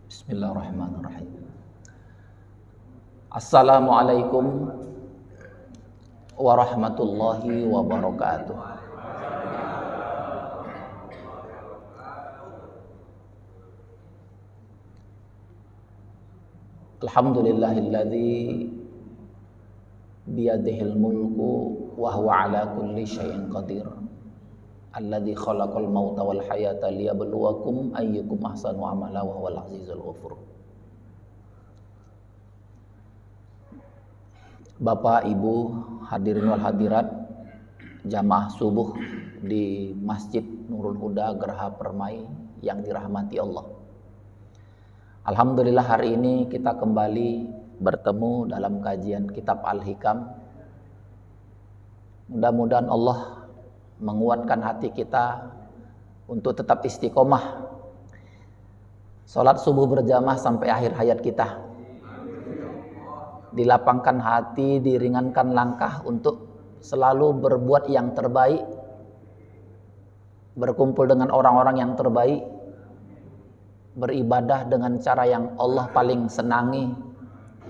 Bismillahirrahmanirrahim. Assalamualaikum warahmatullahi wabarakatuh. Alhamdulillahilladzi biyadihil mulku wa huwa ala kulli syai'in qadir. Alladzi khalaqal mauta wal hayata liyabluwakum ayyukum ahsanu amala wa huwal azizul ghafur. Bapak, Ibu, hadirin wal hadirat, jamaah subuh di Masjid Nurul Huda Geraha Permai yang dirahmati Allah. Alhamdulillah hari ini kita kembali bertemu dalam kajian kitab Al-Hikam. Mudah-mudahan Allah menguatkan hati kita untuk tetap istiqomah sholat subuh berjamaah sampai akhir hayat kita. Dilapangkan hati, diringankan langkah untuk selalu berbuat yang terbaik, berkumpul dengan orang-orang yang terbaik, beribadah dengan cara yang Allah paling senangi.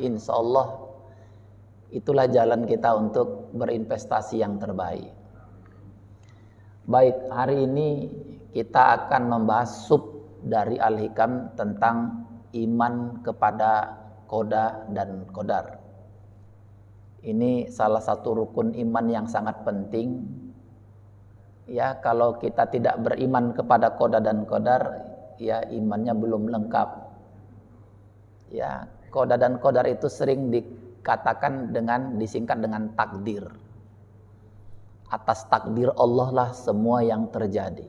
Insya Allah itulah jalan kita untuk berinvestasi yang terbaik. Baik, hari ini kita akan membahas sub dari Al-Hikam tentang iman kepada qada dan qadar. Ini salah satu rukun iman yang sangat penting. Ya, kalau kita tidak beriman kepada qada dan qadar, ya imannya belum lengkap. Ya, qada dan qadar itu sering dikatakan disingkat dengan takdir. Atas takdir Allah lah semua yang terjadi.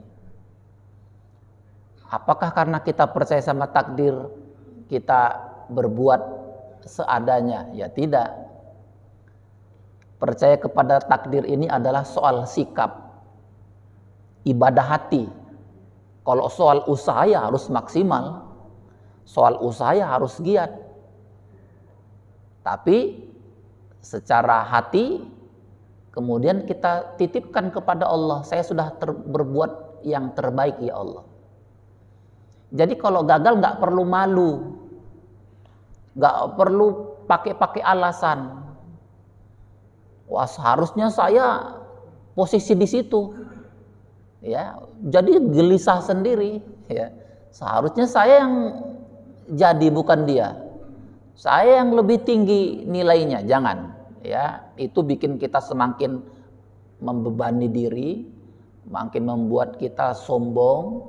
Apakah karena kita percaya sama takdir kita berbuat seadanya? Ya tidak. Percaya kepada takdir ini adalah soal sikap, ibadah hati. Kalau soal usaha ya harus maksimal, soal usaha ya harus giat. Tapi secara hati kemudian kita titipkan kepada Allah, saya sudah berbuat yang terbaik ya Allah. Jadi kalau gagal nggak perlu malu, nggak perlu pakai alasan. Wah, seharusnya saya posisi di situ, ya. Jadi gelisah sendiri, ya. Seharusnya saya yang jadi bukan dia. Saya yang lebih tinggi nilainya, jangan. Ya, itu bikin kita semakin membebani diri, makin membuat kita sombong,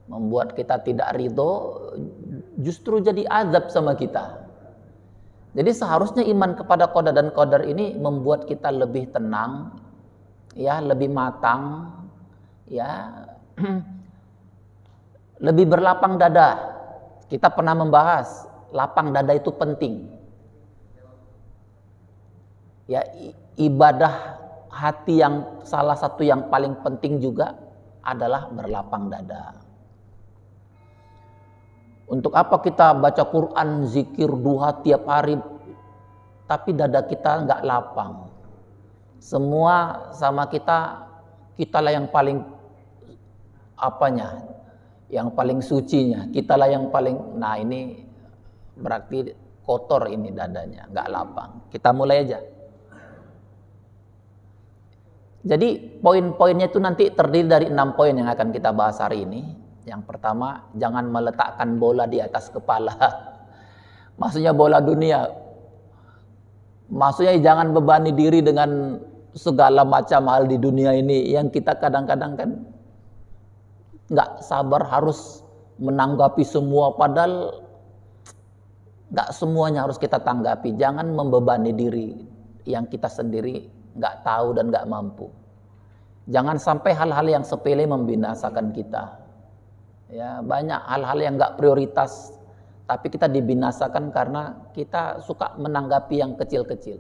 membuat kita tidak ridho, justru jadi azab sama kita. Jadi seharusnya iman kepada qada dan qadar ini membuat kita lebih tenang, ya, lebih matang, ya, lebih berlapang dada. Kita pernah membahas lapang dada itu penting. Ya, ibadah hati yang salah satu yang paling penting juga adalah berlapang dada. Untuk apa kita baca Quran, zikir, duha tiap hari, tapi dada kita nggak lapang? Semua sama kita, kitalah yang paling apanya, yang paling sucinya, kitalah yang paling. Nah ini berarti kotor ini dadanya, nggak lapang. Kita mulai aja. Jadi poin-poinnya itu nanti terdiri dari 6 poin yang akan kita bahas hari ini. Yang pertama, jangan meletakkan bola di atas kepala. Maksudnya bola dunia. Maksudnya jangan bebani diri dengan segala macam hal di dunia ini yang kita kadang-kadang kan nggak sabar harus menanggapi semua, padahal nggak semuanya harus kita tanggapi. Jangan membebani diri yang kita sendiri nggak tahu dan nggak mampu. Jangan sampai hal-hal yang sepele membinasakan kita. Ya, banyak hal-hal yang nggak prioritas, tapi kita dibinasakan karena kita suka menanggapi yang kecil-kecil.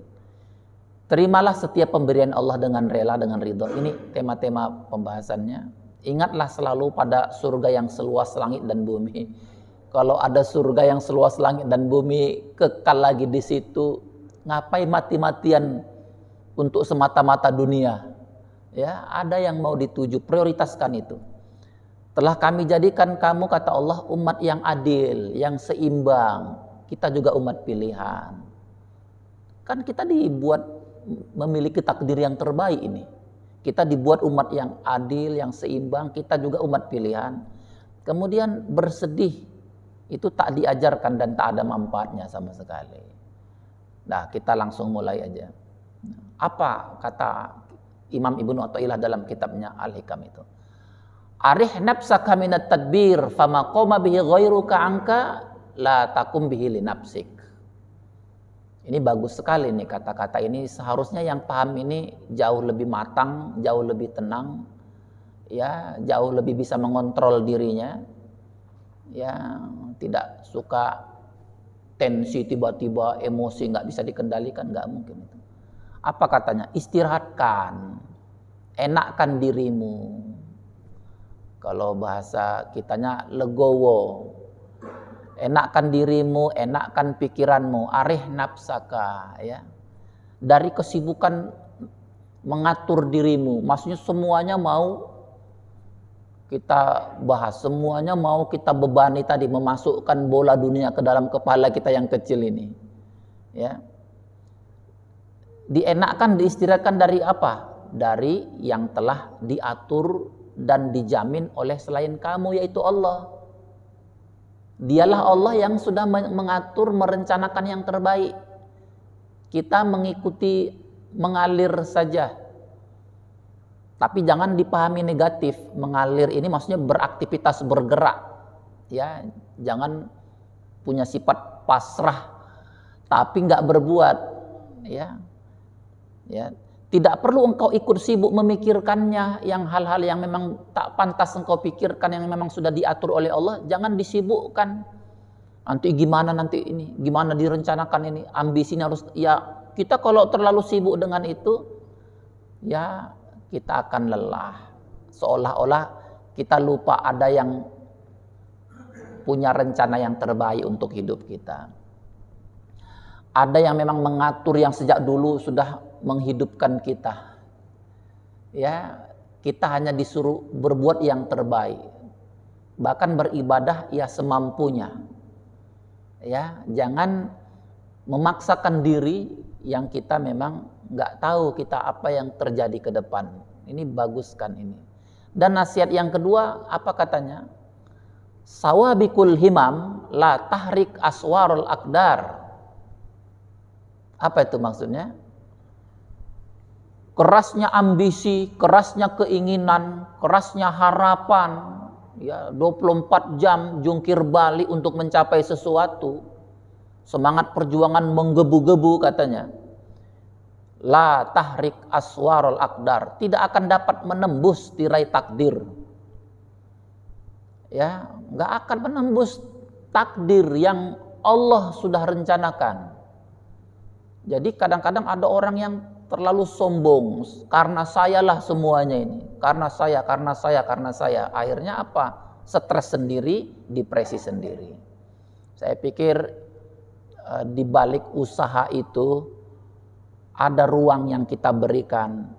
Terimalah setiap pemberian Allah dengan rela, dengan ridho. Ini tema-tema pembahasannya. Ingatlah selalu pada surga yang seluas langit dan bumi. Kalau ada surga yang seluas langit dan bumi, kekal lagi di situ, ngapain mati-matian untuk semata-mata dunia? Ya, ada yang mau dituju, prioritaskan itu. Telah kami jadikan kamu, kata Allah, umat yang adil, yang seimbang. Kita juga umat pilihan. Kan kita dibuat memiliki takdir yang terbaik ini. Kita dibuat umat yang adil, yang seimbang. Kita juga umat pilihan. Kemudian bersedih, itu tak diajarkan dan tak ada manfaatnya sama sekali. Nah, kita langsung mulai aja. Apa kata Imam Ibnu Athaillah dalam kitabnya Al-Hikam itu? Arih nafsaka minat tadbir fama qoma bihi ghairuka anka la takum bihi li nafsik. Ini bagus sekali nih kata-kata ini. Seharusnya yang paham ini jauh lebih matang, jauh lebih tenang, ya, jauh lebih bisa mengontrol dirinya, ya, tidak suka tensi tiba-tiba, emosi nggak bisa dikendalikan, nggak mungkin itu. Apa katanya? Istirahatkan, enakkan dirimu. Kalau bahasa kitanya legowo. Enakkan dirimu, enakkan pikiranmu, arih nafsaka, ya. Dari kesibukan mengatur dirimu, maksudnya semuanya mau kita bahas, semuanya mau kita bebani tadi, memasukkan bola dunia ke dalam kepala kita yang kecil ini. Ya. Dienakkan, diistirahatkan dari apa? Dari yang telah diatur dan dijamin oleh selain kamu, yaitu Allah. Dialah Allah yang sudah mengatur, merencanakan yang terbaik. Kita mengikuti, mengalir saja. Tapi jangan dipahami negatif. Mengalir ini maksudnya beraktivitas, bergerak. Ya, jangan punya sifat pasrah tapi nggak berbuat. Ya. Ya. Tidak perlu engkau ikut sibuk memikirkannya, yang hal-hal yang memang tak pantas engkau pikirkan, yang memang sudah diatur oleh Allah, jangan disibukkan. Nanti gimana nanti ini, gimana direncanakan ini, ambisinya harus, ya kita kalau terlalu sibuk dengan itu, ya kita akan lelah. Seolah-olah kita lupa ada yang punya rencana yang terbaik untuk hidup kita. Ada yang memang mengatur, yang sejak dulu sudah menghidupkan kita. Ya, kita hanya disuruh berbuat yang terbaik. Bahkan beribadah ya semampunya. Ya, jangan memaksakan diri yang kita memang nggak tahu kita apa yang terjadi ke depan. Ini baguskan ini. Dan nasihat yang kedua, apa katanya? Sawabikul himam la tahrik aswarul akdar. Apa itu maksudnya? Kerasnya ambisi, kerasnya keinginan, kerasnya harapan, ya 24 jam jungkir balik untuk mencapai sesuatu. Semangat perjuangan menggebu-gebu katanya. La tahrik aswarul akdar, tidak akan dapat menembus tirai takdir. Ya, nggak akan menembus takdir yang Allah sudah rencanakan. Jadi kadang-kadang ada orang yang terlalu sombong, karena sayalah semuanya ini, karena saya. Akhirnya apa? Stres sendiri, depresi sendiri. Saya pikir di balik usaha itu ada ruang yang kita berikan,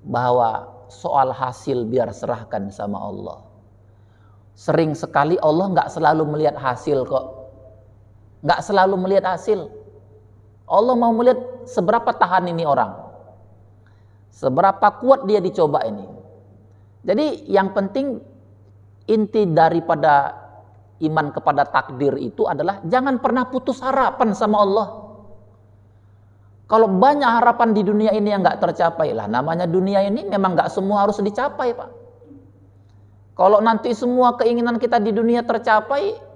bahwa soal hasil biar serahkan sama Allah. Sering sekali Allah nggak selalu melihat hasil kok, nggak selalu melihat hasil. Allah mau melihat seberapa tahan ini orang, seberapa kuat dia dicoba ini. Jadi yang penting, inti daripada iman kepada takdir itu adalah jangan pernah putus harapan sama Allah. Kalau banyak harapan di dunia ini yang nggak tercapai, lah namanya dunia ini memang nggak semua harus dicapai, Pak. Kalau nanti semua keinginan kita di dunia tercapai,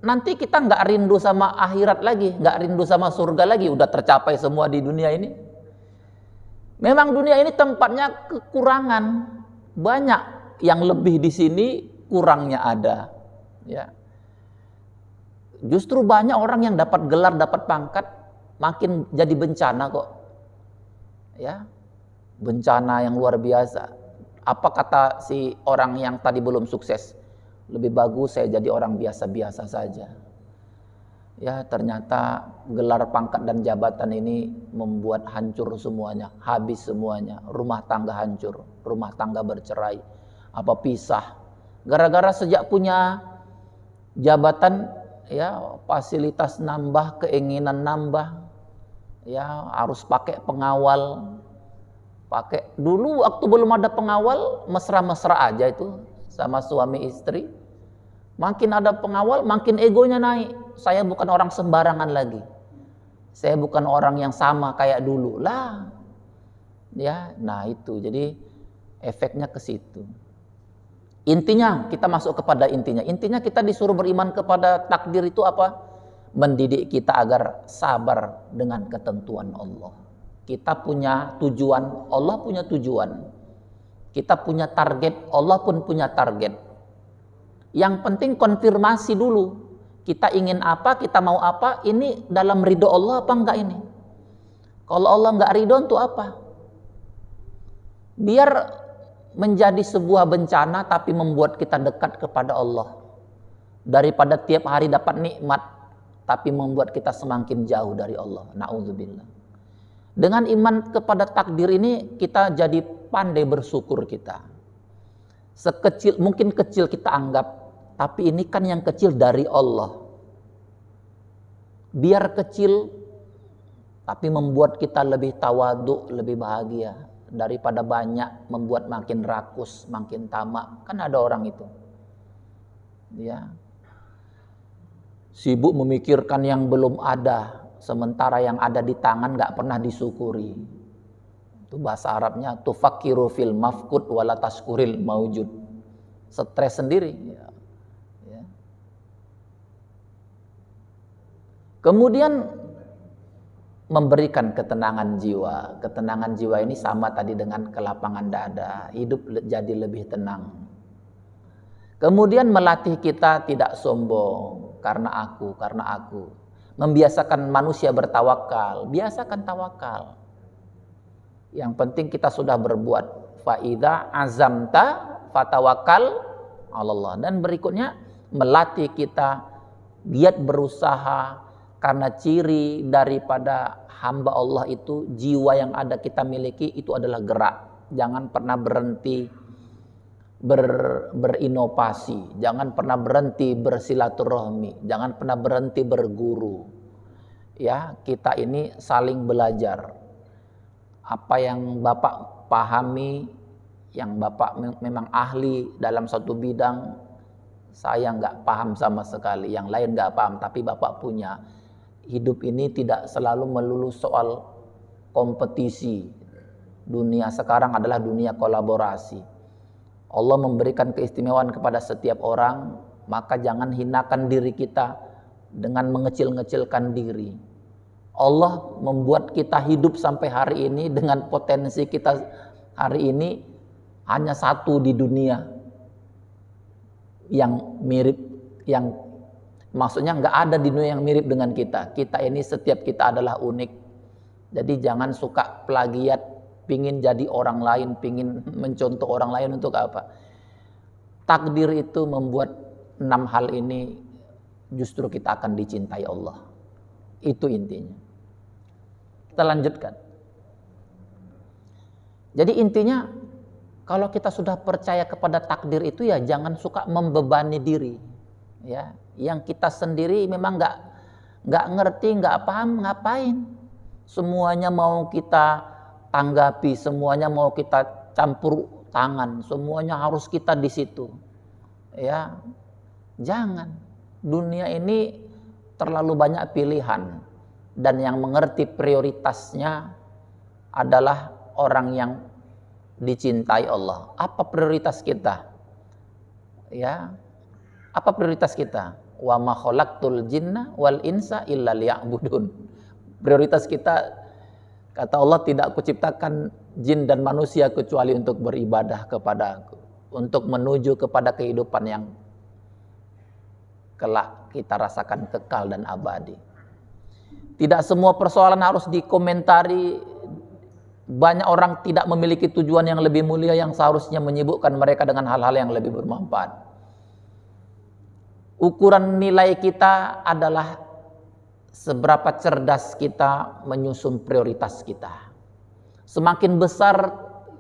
nanti kita nggak rindu sama akhirat lagi, nggak rindu sama surga lagi, udah tercapai semua di dunia ini. Memang dunia ini tempatnya kekurangan, banyak yang lebih di sini, kurangnya ada. Ya. Justru banyak orang yang dapat gelar, dapat pangkat, makin jadi bencana kok. Ya, bencana yang luar biasa. Apa kata si orang yang tadi belum sukses? Lebih bagus saya jadi orang biasa-biasa saja. Ya, ternyata gelar pangkat dan jabatan ini membuat hancur semuanya, habis semuanya. Rumah tangga hancur, rumah tangga bercerai, apa pisah, Gara-gara sejak punya jabatan, ya fasilitas nambah, keinginan nambah, ya harus pakai pengawal. Dulu waktu belum ada pengawal, mesra-mesra aja itu sama suami istri. Makin ada pengawal, makin egonya naik. Saya bukan orang sembarangan lagi. Saya bukan orang yang sama kayak dulu lah. Ya, nah itu. Jadi efeknya ke situ. Intinya kita masuk kepada intinya. Intinya kita disuruh beriman kepada takdir itu apa? Mendidik kita agar sabar dengan ketentuan Allah. Kita punya tujuan, Allah punya tujuan. Kita punya target, Allah pun punya target. Yang penting konfirmasi dulu. Kita ingin apa, kita mau apa, ini dalam ridho Allah apa enggak ini? Kalau Allah enggak ridho untuk apa? Biar menjadi sebuah bencana tapi membuat kita dekat kepada Allah. Daripada tiap hari dapat nikmat tapi membuat kita semakin jauh dari Allah. Na'udzubillah. Dengan iman kepada takdir ini kita jadi pandai bersyukur kita. Sekecil mungkin kecil kita anggap, tapi ini kan yang kecil dari Allah. Biar kecil, tapi membuat kita lebih tawadhu, lebih bahagia. Daripada banyak, membuat makin rakus, makin tamak. Kan ada orang itu. Ya. Sibuk memikirkan yang belum ada. Sementara yang ada di tangan gak pernah disyukuri. Itu bahasa Arabnya, tufakiru fil mafkud wala taskuril maujud. Stres sendiri. Ya. Kemudian memberikan ketenangan jiwa. Ketenangan jiwa ini sama tadi dengan kelapangan dada. Hidup jadi lebih tenang. Kemudian melatih kita tidak sombong. Karena aku. Membiasakan manusia bertawakal. Biasakan tawakal. Yang penting kita sudah berbuat. Fa'idha azamta fatawakal Allah. Dan berikutnya melatih kita giat berusaha. Karena ciri daripada hamba Allah itu, jiwa yang ada kita miliki itu adalah gerak. Jangan pernah berhenti berinovasi. Jangan pernah berhenti bersilaturahmi. Jangan pernah berhenti berguru. Ya, kita ini saling belajar. Apa yang Bapak pahami, yang Bapak memang ahli dalam satu bidang, saya nggak paham sama sekali. Yang lain nggak paham, tapi Bapak punya. Hidup ini tidak selalu melulu soal kompetisi. Dunia sekarang adalah dunia kolaborasi. Allah memberikan keistimewaan kepada setiap orang, maka jangan hinakan diri kita dengan mengecil-ngecilkan diri. Allah membuat kita hidup sampai hari ini dengan potensi kita hari ini hanya satu di dunia yang mirip, yang maksudnya nggak ada di dunia yang mirip dengan kita. Kita ini setiap kita adalah unik. Jadi jangan suka plagiat, pingin jadi orang lain, pingin mencontoh orang lain untuk apa? Takdir itu membuat 6 hal ini justru kita akan dicintai Allah. Itu intinya. Kita lanjutkan. Jadi intinya kalau kita sudah percaya kepada takdir itu ya jangan suka membebani diri. Ya, yang kita sendiri memang nggak ngerti, nggak paham, ngapain? Semuanya mau kita tanggapi, semuanya mau kita campur tangan, semuanya harus kita di situ. Ya, jangan. Dunia ini terlalu banyak pilihan dan yang mengerti prioritasnya adalah orang yang dicintai Allah. Apa prioritas kita? Ya. Apa prioritas kita? Wa ma khalaqtul jinna wal insa illa liya'budun. Prioritas kita, kata Allah, tidak aku ciptakan jin dan manusia kecuali untuk beribadah kepada aku, untuk menuju kepada kehidupan yang kelak kita rasakan kekal dan abadi. Tidak semua persoalan harus dikomentari. Banyak orang tidak memiliki tujuan yang lebih mulia yang seharusnya menyibukkan mereka dengan hal-hal yang lebih bermanfaat. Ukuran nilai kita adalah seberapa cerdas kita menyusun prioritas kita. Semakin besar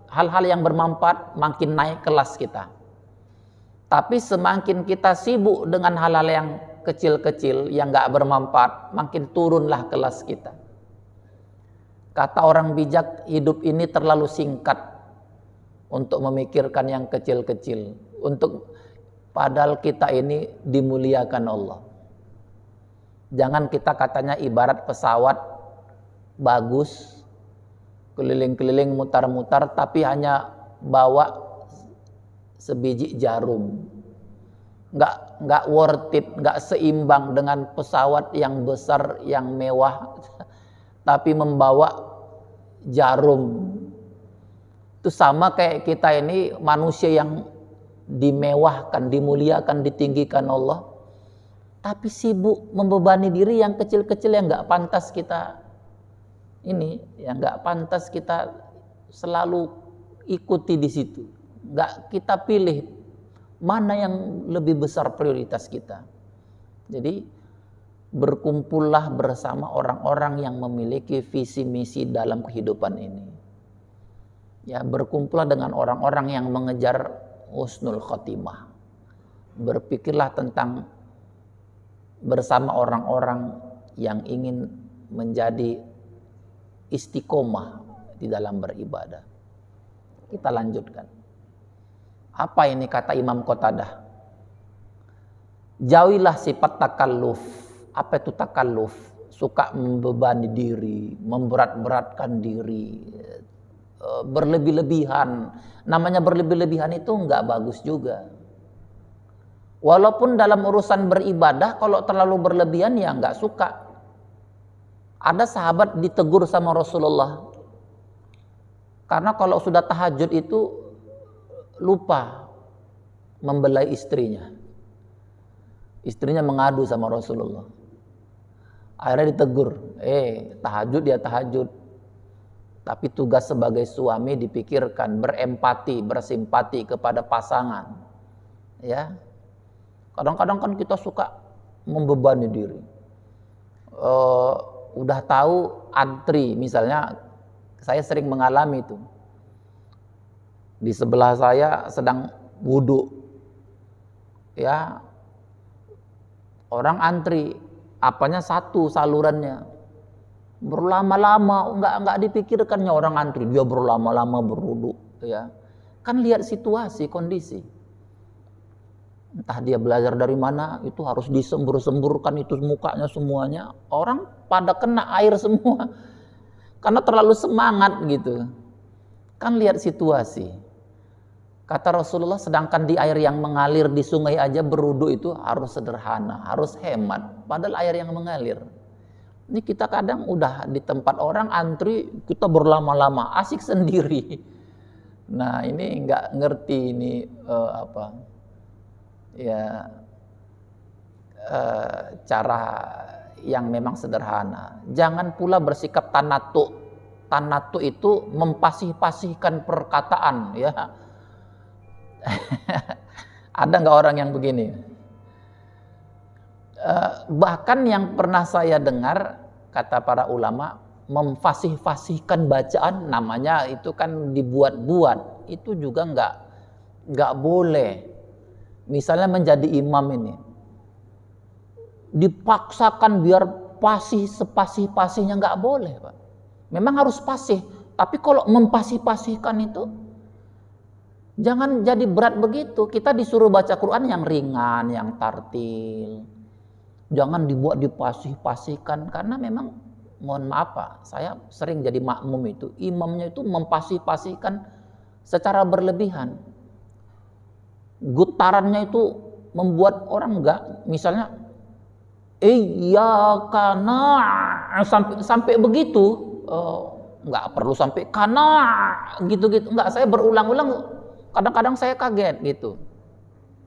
hal-hal yang bermanfaat, makin naik kelas kita. Tapi semakin kita sibuk dengan hal-hal yang kecil-kecil yang nggak bermanfaat, makin turunlah kelas kita. Kata orang bijak, hidup ini terlalu singkat untuk memikirkan yang kecil-kecil. Padahal kita ini dimuliakan Allah. Jangan kita katanya ibarat pesawat bagus, keliling-keliling mutar-mutar, tapi hanya bawa sebiji jarum. Nggak worth it, nggak seimbang dengan pesawat yang besar, yang mewah, tapi membawa jarum. Itu sama kayak kita ini manusia yang dimewahkan, dimuliakan, ditinggikan Allah, tapi sibuk membebani diri yang kecil-kecil yang nggak pantas kita yang nggak pantas kita selalu ikuti di situ. Nggak kita pilih mana yang lebih besar prioritas kita. Jadi berkumpullah bersama orang-orang yang memiliki visi misi dalam kehidupan ini. Ya, berkumpullah dengan orang-orang yang mengejar husnul khotimah. Berpikirlah tentang bersama orang-orang yang ingin menjadi istiqomah di dalam beribadah. Kita lanjutkan. Apa ini kata Imam Qatadah? Jauhilah sifat takalluf. Apa itu takalluf? Suka membebani diri, memberat-beratkan diri, berlebih-lebihan. Namanya berlebih-lebihan itu enggak bagus juga. Walaupun dalam urusan beribadah kalau terlalu berlebihan ya enggak suka. Ada sahabat ditegur sama Rasulullah. Karena kalau sudah tahajud itu lupa membelai istrinya. Istrinya mengadu sama Rasulullah. Akhirnya ditegur, tahajud dia tahajud. Tapi tugas sebagai suami dipikirkan, berempati, bersimpati kepada pasangan. Ya. Kadang-kadang kan kita suka membebani diri. Udah tahu antri, misalnya saya sering mengalami itu. Di sebelah saya sedang wudhu. Ya. Orang antri, apanya satu salurannya. Berlama-lama, enggak dipikirkannya orang antri, dia berlama-lama berwudu, ya. Kan lihat situasi, kondisi. Entah dia belajar dari mana, itu harus disembur-semburkan itu mukanya semuanya. Orang pada kena air semua. Karena terlalu semangat gitu. Kan lihat situasi. Kata Rasulullah, sedangkan di air yang mengalir di sungai aja berwudu itu harus sederhana, harus hemat. Padahal air yang mengalir. Ini kita kadang udah di tempat orang antri, kita berlama-lama, asik sendiri. Nah ini nggak ngerti ini cara yang memang sederhana. Jangan pula bersikap tanatu. Tanatu itu mempasih-pasihkan perkataan, ya. Ada nggak orang yang begini? Bahkan yang pernah saya dengar, kata para ulama, memfasih-fasihkan bacaan, namanya itu kan dibuat-buat, itu juga nggak boleh. Misalnya menjadi imam ini, dipaksakan biar pasih sepasih-pasihnya, nggak boleh, Pak. Memang harus pasih, tapi kalau mempasih-pasihkan itu jangan jadi berat begitu. Kita disuruh baca Quran yang ringan, yang tartil. Jangan dibuat dipasih-pasihkan, karena memang mohon maaf Pak, saya sering jadi makmum itu, imamnya itu mempasih-pasihkan secara berlebihan. Gutarannya itu membuat orang enggak, misalnya karena sampai begitu, enggak perlu sampai karena gitu-gitu, enggak, saya berulang-ulang, kadang-kadang saya kaget gitu.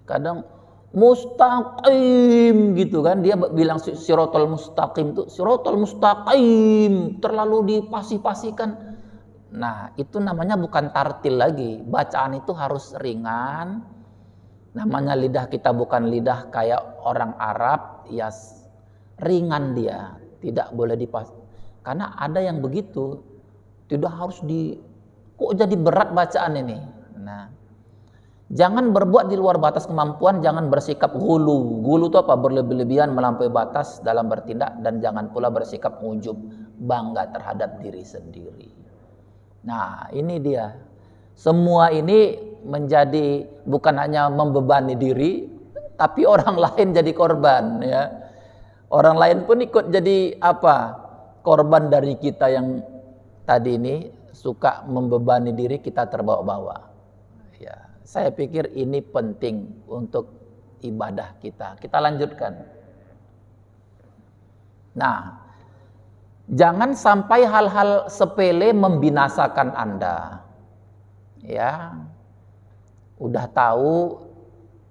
Kadang mustaqim gitu kan, dia bilang sirotol mustaqim itu, sirotol mustaqim terlalu dipasih-pasihkan. Nah itu namanya bukan tartil lagi, bacaan itu harus ringan. Namanya lidah kita bukan lidah kayak orang Arab, ya ringan dia, tidak boleh dipas. Karena ada yang begitu, tidak harus kok jadi berat bacaan ini. Nah Jangan berbuat di luar batas kemampuan, jangan bersikap gulu. Gulu itu apa? Berlebih-lebihan, melampaui batas dalam bertindak, dan jangan pula bersikap ujub, bangga terhadap diri sendiri. Nah, ini dia. Semua ini menjadi bukan hanya membebani diri, tapi orang lain jadi korban, ya. Orang lain pun ikut jadi apa? Korban dari kita yang tadi ini suka membebani diri, kita terbawa-bawa. Ya. Saya pikir ini penting untuk ibadah kita. Kita lanjutkan. Nah, jangan sampai hal-hal sepele membinasakan Anda. Ya, udah tahu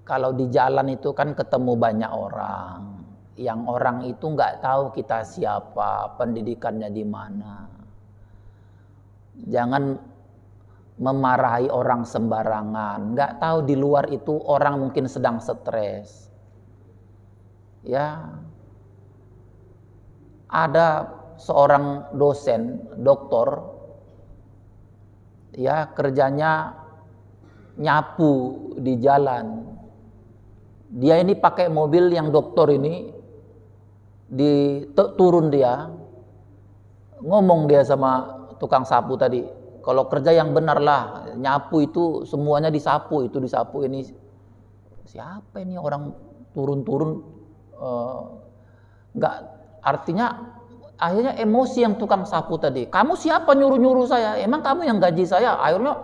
kalau di jalan itu kan ketemu banyak orang. Yang orang itu nggak tahu kita siapa, pendidikannya di mana. Jangan memarahi orang sembarangan, nggak tahu di luar itu orang mungkin sedang stres. Ya, ada seorang dosen, doktor, ya kerjanya nyapu di jalan. Dia ini pakai mobil yang dokter ini, turun dia, ngomong dia sama tukang sapu tadi, kalau kerja yang benar lah, nyapu itu semuanya disapu, itu disapu ini. Siapa ini orang turun-turun? Nggak, artinya akhirnya emosi yang tukang sapu tadi. Kamu siapa nyuruh-nyuruh saya? Emang kamu yang gaji saya? Akhirnya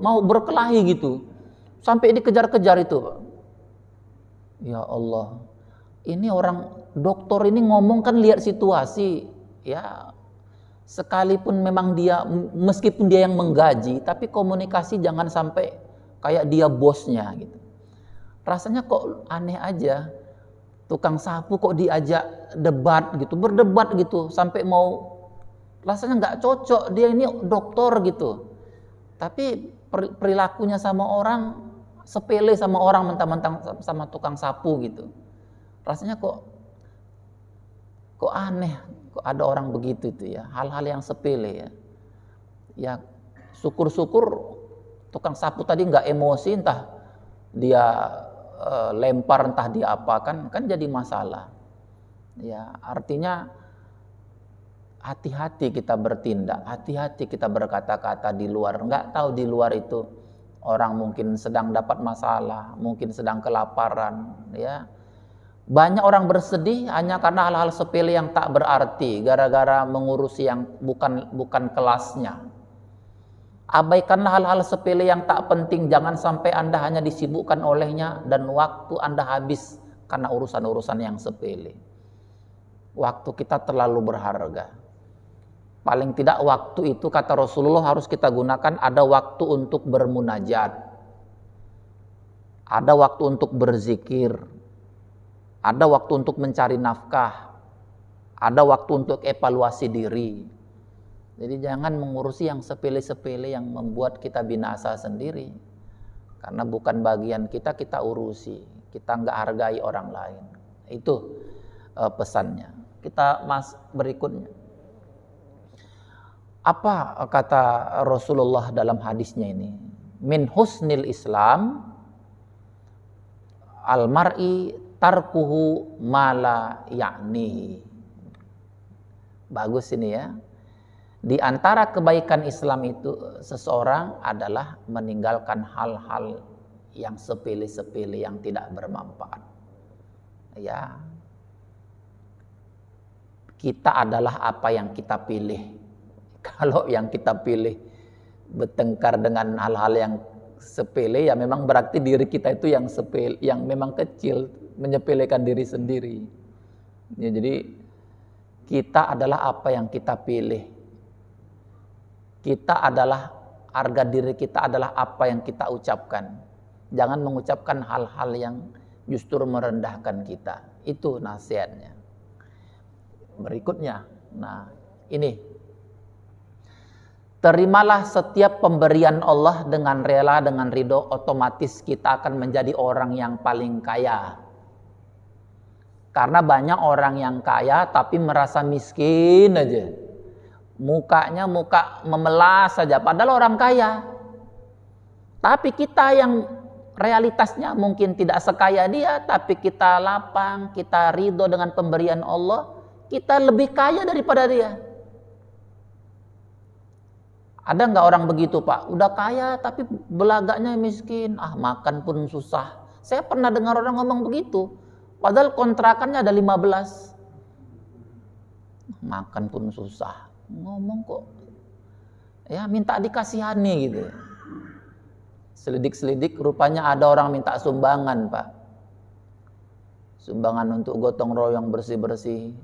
mau berkelahi gitu. Sampai dikejar-kejar itu. Ya Allah, ini orang dokter ini ngomong kan lihat situasi. Ya, sekalipun memang dia, meskipun dia yang menggaji, tapi komunikasi jangan sampai kayak dia bosnya gitu. Rasanya kok aneh aja, tukang sapu kok diajak debat gitu, berdebat gitu, sampai mau, rasanya nggak cocok, dia ini dokter gitu. Tapi perilakunya sama orang, sepele sama orang, mentang-mentang sama tukang sapu gitu. Rasanya kok aneh, kok ada orang begitu itu ya, hal-hal yang sepele ya. Ya syukur-syukur tukang sapu tadi nggak emosi, entah dia lempar, entah dia apa, kan jadi masalah. Ya artinya hati-hati kita bertindak, hati-hati kita berkata-kata di luar. Nggak tahu di luar itu orang mungkin sedang dapat masalah, mungkin sedang kelaparan, ya. Banyak orang bersedih hanya karena hal-hal sepele yang tak berarti, gara-gara mengurusi yang bukan kelasnya. Abaikanlah hal-hal sepele yang tak penting, jangan sampai Anda hanya disibukkan olehnya dan waktu Anda habis karena urusan-urusan yang sepele. Waktu kita terlalu berharga. Paling tidak waktu itu, kata Rasulullah, harus kita gunakan, ada waktu untuk bermunajat, ada waktu untuk berzikir, ada waktu untuk mencari nafkah, ada waktu untuk evaluasi diri. Jadi jangan mengurusi yang sepele-sepele yang membuat kita binasa sendiri. Karena bukan bagian kita, kita urusi. Kita nggak hargai orang lain. Itu pesannya. Kita berikutnya. Apa kata Rasulullah dalam hadisnya ini? Min husnil Islam al-mar'i tarkuhu mala ya'nihi. Bagus ini ya. Di antara kebaikan Islam itu seseorang adalah meninggalkan hal-hal yang sepele-sepele yang tidak bermanfaat. Ya. Kita adalah apa yang kita pilih. Kalau yang kita pilih bertengkar dengan hal-hal yang sepele, ya memang berarti diri kita itu yang sepele, yang memang kecil, menyepelekan diri sendiri. Ya, jadi kita adalah apa yang kita pilih. Kita adalah, harga diri kita adalah apa yang kita ucapkan. Jangan mengucapkan hal-hal yang justru merendahkan kita. Itu nasihatnya. Berikutnya, nah ini, terimalah setiap pemberian Allah dengan rela, dengan ridho, otomatis kita akan menjadi orang yang paling kaya. Karena banyak orang yang kaya tapi merasa miskin aja. Mukanya muka memelas saja, padahal orang kaya. Tapi kita yang realitasnya mungkin tidak sekaya dia, tapi kita lapang, kita ridho dengan pemberian Allah, kita lebih kaya daripada dia. Ada nggak orang begitu, Pak? Udah kaya tapi belagaknya miskin, makan pun susah. Saya pernah dengar orang ngomong begitu, padahal kontrakannya ada 15. Makan pun susah, ngomong kok ya minta dikasihani gitu. Selidik-selidik rupanya ada orang minta sumbangan, Pak. Sumbangan untuk gotong royong bersih-bersih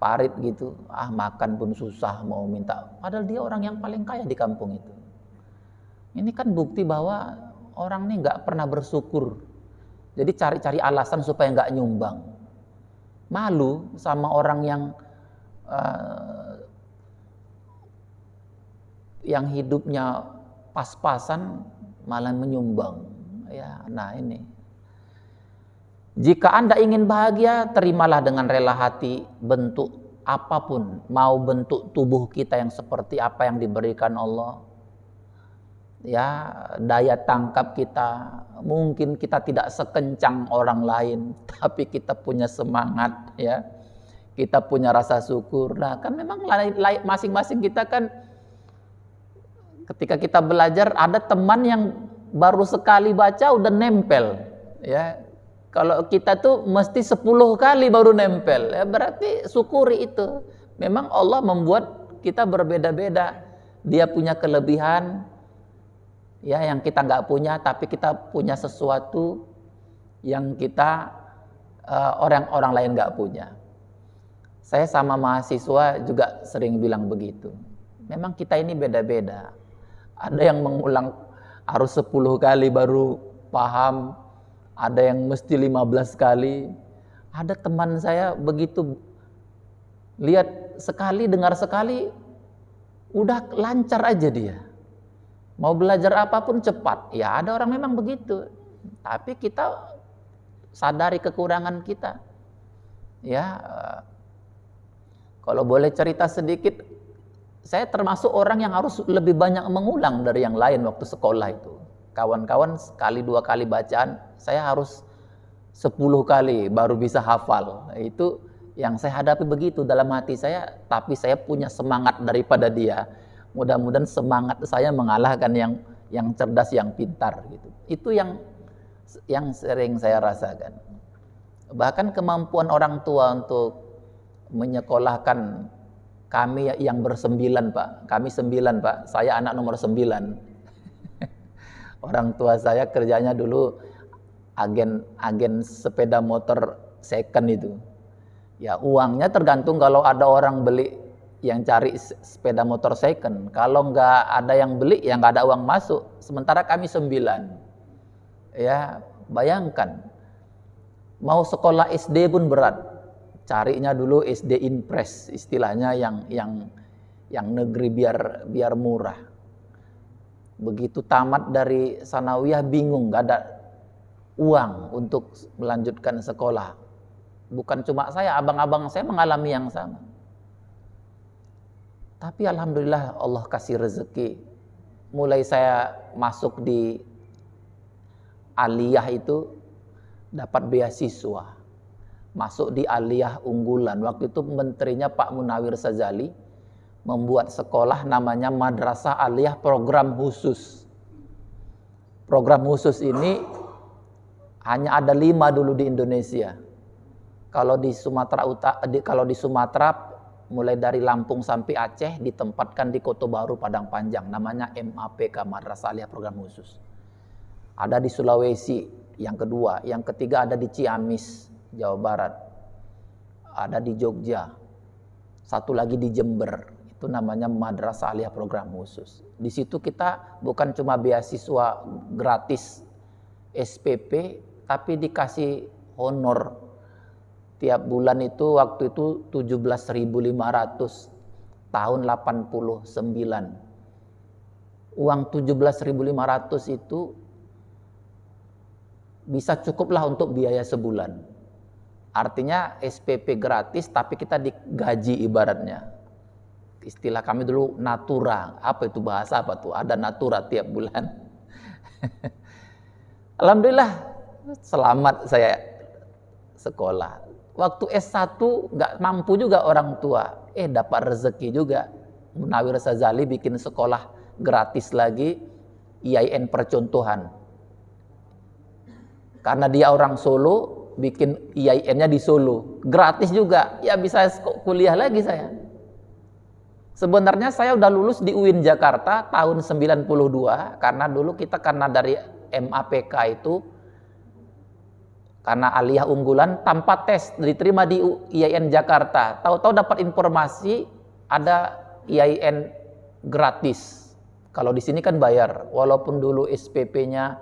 parit gitu. Makan pun susah mau minta. Padahal dia orang yang paling kaya di kampung itu. Ini kan bukti bahwa orang ini nggak pernah bersyukur. Jadi cari-cari alasan supaya nggak nyumbang. Malu sama orang yang hidupnya pas-pasan malah menyumbang. Ya, nah ini. Jika Anda ingin bahagia, terimalah dengan rela hati bentuk apapun, mau bentuk tubuh kita yang seperti apa yang diberikan Allah. Ya, daya tangkap kita, mungkin kita tidak sekencang orang lain, tapi kita punya semangat, ya. Kita punya rasa syukur. Nah, kan memang masing-masing kita kan ketika kita belajar ada teman yang baru sekali baca udah nempel, ya. Kalau kita tuh mesti 10 kali baru nempel, ya berarti syukuri itu. Memang Allah membuat kita berbeda-beda. Dia punya kelebihan, ya yang kita nggak punya, tapi kita punya sesuatu yang kita orang lain nggak punya. Saya sama mahasiswa juga sering bilang begitu. Memang kita ini beda-beda. Ada yang mengulang harus 10 kali baru paham, ada yang mesti 15 kali. Ada teman saya begitu lihat sekali, dengar sekali, udah lancar aja dia. Mau belajar apapun cepat. Ya ada orang memang begitu. Tapi kita sadari kekurangan kita. Ya, kalau boleh cerita sedikit, saya termasuk orang yang harus lebih banyak mengulang dari yang lain waktu sekolah itu. Kawan-kawan sekali 2 kali bacaan, saya harus 10 kali baru bisa hafal. Itu yang saya hadapi begitu dalam hati saya, tapi saya punya semangat daripada dia. Mudah-mudahan semangat saya mengalahkan yang cerdas, yang pintar gitu. Itu yang sering saya rasakan. Bahkan kemampuan orang tua untuk menyekolahkan kami yang ber9, Pak. Kami 9, Pak. Saya anak nomor 9. Orang tua saya kerjanya dulu agen sepeda motor second itu. Ya uangnya tergantung, kalau ada orang beli yang cari sepeda motor second. Kalau nggak ada yang beli, ya nggak ada uang masuk. Sementara kami 9. Ya bayangkan, mau sekolah SD pun berat. Carinya dulu SD Impres, istilahnya yang negeri biar murah. Begitu tamat dari sanawiyah bingung, nggak ada uang untuk melanjutkan sekolah. Bukan cuma saya, abang-abang saya mengalami yang sama. Tapi alhamdulillah Allah kasih rezeki. Mulai saya masuk di aliyah itu dapat beasiswa. Masuk di aliyah unggulan. Waktu itu menterinya Pak Munawir Sazali membuat sekolah namanya Madrasah Aliyah Program Khusus. Program khusus ini hanya ada 5 dulu di Indonesia. Kalau di Sumatera mulai dari Lampung sampai Aceh ditempatkan di Kota Baru Padang Panjang, namanya MAPK, Madrasah Aliyah Program Khusus. Ada di Sulawesi yang kedua, yang ketiga ada di Ciamis, Jawa Barat. Ada di Jogja. Satu lagi di Jember. Itu namanya Madrasah Aliyah Program Khusus. Di situ kita bukan cuma beasiswa gratis SPP, tapi dikasih honor. Tiap bulan itu waktu itu 17.500 tahun 89. Uang 17.500 itu bisa cukuplah untuk biaya sebulan. Artinya SPP gratis tapi kita digaji ibaratnya. Istilah kami dulu natura. Apa itu bahasa apa tuh? Ada natura tiap bulan. Alhamdulillah selamat saya sekolah. Waktu S1 nggak mampu juga orang tua. Dapat rezeki juga. Munawir Sazali bikin sekolah gratis lagi, IAIN percontohan. Karena dia orang Solo, bikin IAIN-nya di Solo. Gratis juga, ya bisa kuliah lagi saya. Sebenarnya saya udah lulus di UIN Jakarta tahun 92, karena dulu kita dari MAPK itu, karena aliyah unggulan tanpa tes, diterima di IAIN Jakarta. Tahu-tahu dapat informasi ada IAIN gratis. Kalau di sini kan bayar, walaupun dulu SPP-nya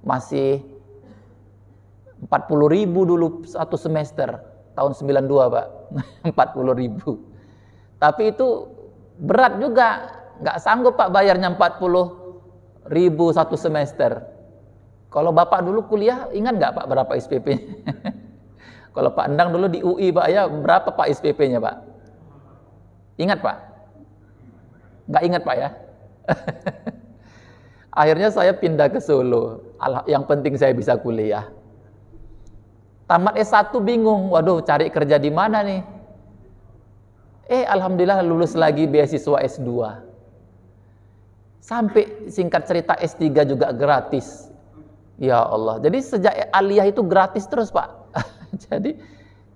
masih 40.000 dulu satu semester, tahun 92 Pak, 40.000. Tapi itu berat juga, nggak sanggup Pak bayarnya 40.000 satu semester. Kalau Bapak dulu kuliah, ingat nggak Pak berapa SPP-nya? Kalau Pak Endang dulu di UI Pak ya, berapa Pak SPP-nya Pak? Ingat Pak? Nggak ingat Pak ya? Akhirnya saya pindah ke Solo. Yang penting saya bisa kuliah. Tamat S1 bingung, waduh cari kerja di mana nih? Alhamdulillah lulus lagi beasiswa S2. Sampai singkat cerita S3 juga gratis. Ya Allah, jadi sejak aliyah itu gratis terus Pak. Jadi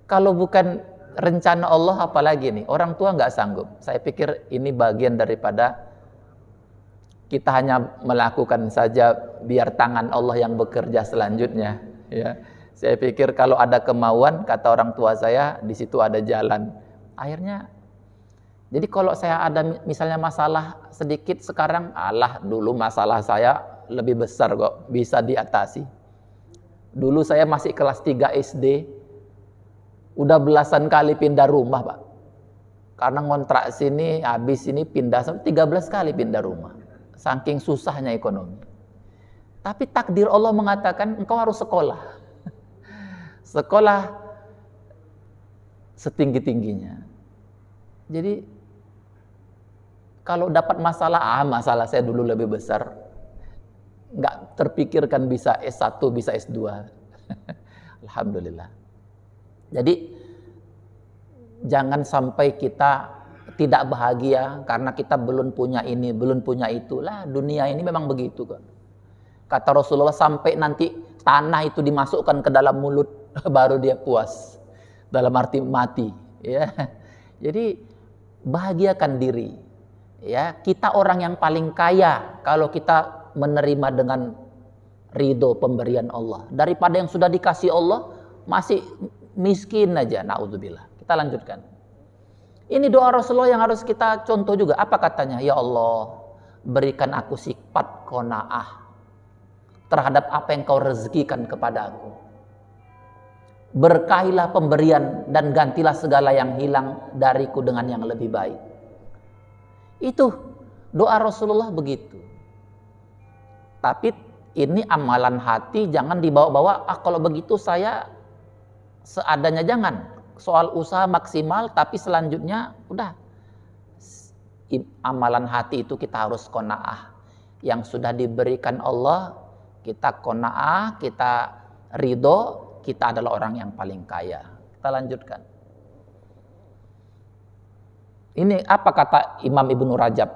kalau bukan rencana Allah apalagi nih, orang tua nggak sanggup. Saya pikir ini bagian daripada kita hanya melakukan saja biar tangan Allah yang bekerja selanjutnya. Ya. Saya pikir kalau ada kemauan, kata orang tua saya, di situ ada jalan. Akhirnya, jadi kalau saya ada misalnya masalah sedikit sekarang, dulu masalah saya lebih besar kok, bisa diatasi. Dulu saya masih kelas 3 SD, udah belasan kali pindah rumah Pak. Karena ngontrak sini, habis ini pindah, 13 kali pindah rumah. Saking susahnya ekonomi. Tapi takdir Allah mengatakan, engkau harus sekolah. Sekolah setinggi-tingginya. Jadi kalau dapat masalah, masalah saya dulu lebih besar. Nggak terpikirkan bisa S1, bisa S2. Alhamdulillah. Jadi jangan sampai kita tidak bahagia karena kita belum punya ini, belum punya itu. Lah, dunia ini memang begitu kok. Kata Rasulullah, sampai nanti tanah itu dimasukkan ke dalam mulut baru dia puas, dalam arti mati, ya. Jadi bahagiakan diri, ya. Kita orang yang paling kaya kalau kita menerima dengan ridho pemberian Allah daripada yang sudah dikasih Allah masih miskin aja. Naudzubillah. Kita lanjutkan. Ini doa Rasulullah yang harus kita contoh juga. Apa katanya? Ya Allah, berikan aku sifat qanaah terhadap apa yang kau rezekikan kepada aku. Berkahilah pemberian dan gantilah segala yang hilang dariku dengan yang lebih baik. Itu doa Rasulullah begitu. Tapi ini amalan hati, jangan dibawa-bawa, kalau begitu saya seadanya, jangan. Soal usaha maksimal, tapi selanjutnya udah. Amalan hati itu kita harus qanaah. Yang sudah diberikan Allah, kita qanaah, kita ridho, kita adalah orang yang paling kaya. Kita lanjutkan. Ini apa kata Imam Ibnu Rajab?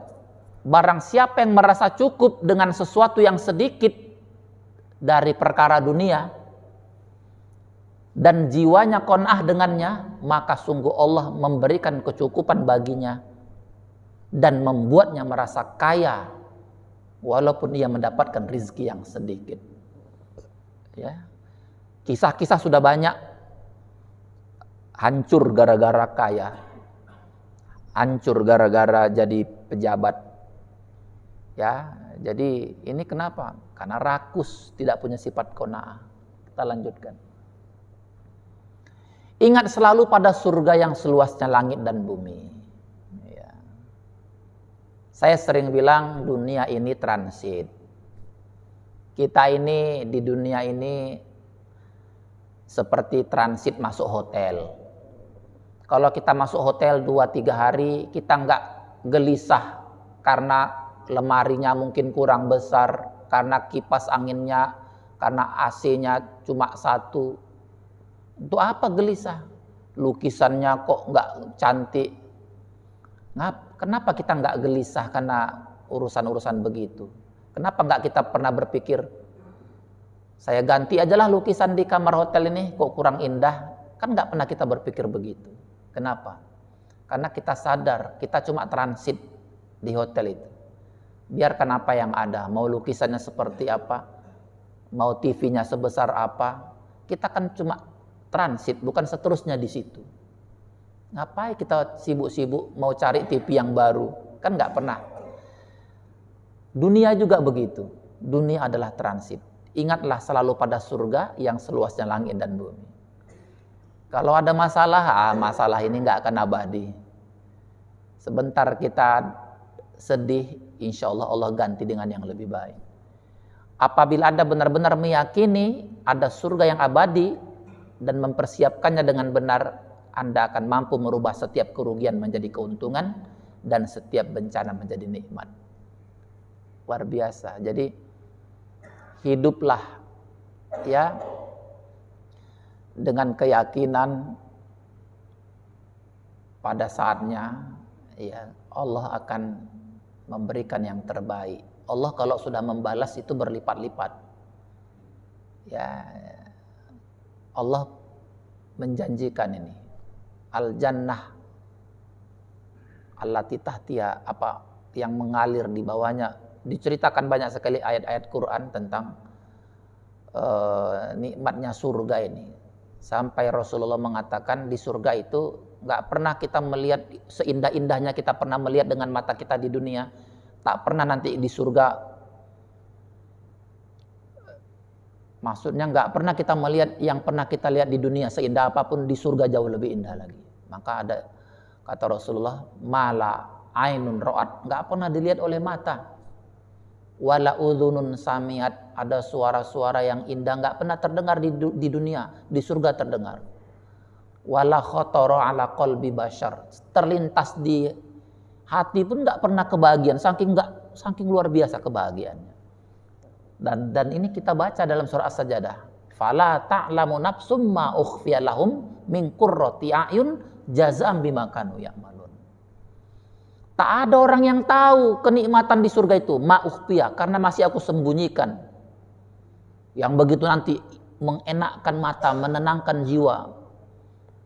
Barang siapa yang merasa cukup dengan sesuatu yang sedikit dari perkara dunia dan jiwanya qanaah dengannya, maka sungguh Allah memberikan kecukupan baginya dan membuatnya merasa kaya walaupun ia mendapatkan rizki yang sedikit. Ya. Kisah-kisah sudah banyak, hancur gara-gara kaya, hancur gara-gara jadi pejabat. Ya, jadi ini kenapa? Karena rakus, tidak punya sifat qanaah. Kita lanjutkan. Ingat selalu pada surga yang seluasnya langit dan bumi. Ya. Saya sering bilang dunia ini transit. Kita ini di dunia ini seperti transit masuk hotel. Kalau kita masuk hotel 2-3 hari, kita nggak gelisah karena lemarinya mungkin kurang besar, karena kipas anginnya, karena AC-nya cuma satu. Untuk apa gelisah? Lukisannya kok nggak cantik. Kenapa kita nggak gelisah karena urusan-urusan begitu? Kenapa nggak kita pernah berpikir, saya ganti ajalah lukisan di kamar hotel ini, kok kurang indah? Kan nggak pernah kita berpikir begitu. Kenapa? Karena kita sadar, kita cuma transit di hotel itu. Biarkan apa yang ada, mau lukisannya seperti apa, mau TV-nya sebesar apa, kita kan cuma transit, bukan seterusnya di situ. Ngapain kita sibuk-sibuk mau cari TV yang baru? Kan nggak pernah. Dunia juga begitu. Dunia adalah transit. Ingatlah selalu pada surga yang seluasnya langit dan bumi. Kalau ada masalah, masalah ini nggak akan abadi. Sebentar kita sedih, insya Allah Allah ganti dengan yang lebih baik. Apabila Anda benar-benar meyakini ada surga yang abadi dan mempersiapkannya dengan benar, Anda akan mampu merubah setiap kerugian menjadi keuntungan dan setiap bencana menjadi nikmat. Luar biasa. Jadi hiduplah ya dengan keyakinan pada saatnya ya Allah akan memberikan yang terbaik. Allah kalau sudah membalas itu berlipat-lipat. Ya, Allah menjanjikan ini al-jannah allati tahtiha, apa yang mengalir di bawahnya. Diceritakan banyak sekali ayat-ayat Quran tentang nikmatnya surga ini. Sampai Rasulullah mengatakan di surga itu nggak pernah kita melihat seindah-indahnya kita pernah melihat dengan mata kita di dunia. Tak pernah nanti di surga. Maksudnya nggak pernah kita melihat yang pernah kita lihat di dunia seindah apapun, di surga jauh lebih indah lagi. Maka ada kata Rasulullah, mala ainun ra'at, nggak pernah dilihat oleh mata. Wala udhunun samiat, ada suara-suara yang indah nggak pernah terdengar di dunia, di surga terdengar. Wala khatara ala qalbi bashar, terlintas di hati pun nggak pernah kebahagiaan, saking luar biasa kebahagiaannya. Dan ini kita baca dalam surah As-Sajdah. Fala ta'lamu nafsum ma ukhfiya lahum min qurrati a'yun jazaa'an bima kanu ya'malun. Tak ada orang yang tahu kenikmatan di surga itu, ma ukhfiya, karena masih aku sembunyikan. Yang begitu nanti mengenakkan mata, menenangkan jiwa.